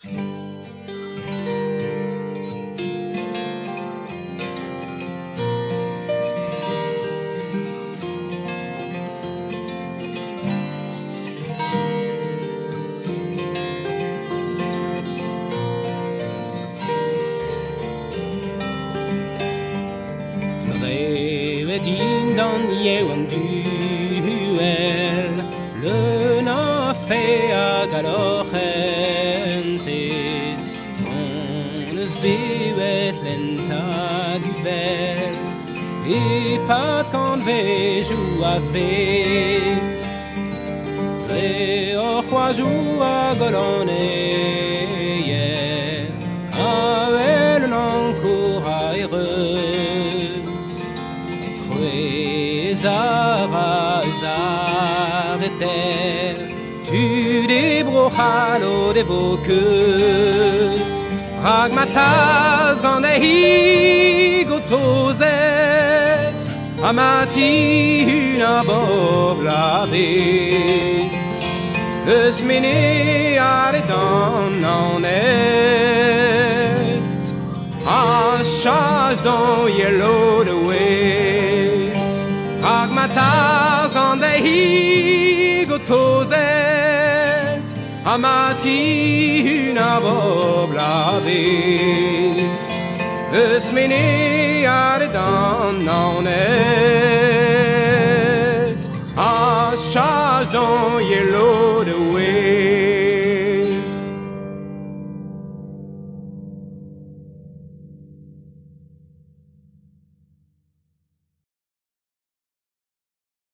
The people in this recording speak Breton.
Brewet dindan yewan uhel, Leun a fait a lorc'hentez, bewet lent uvel, et pas kantvedoù a-bezh. Gerioù a lanneier, Awel Ankoù a reuz, Reter, tu débrouchalo de vos queues, rag ma tarzh an higortozet, a ma tihun a bobl a-bezh. Eus Menez Are Naoned, a charge yelo de ouez, rag ma tarzh an higortozet, a ma tihun a bobl a-bezh. Eus Menez Are Naoned, a charge yelo de ouez.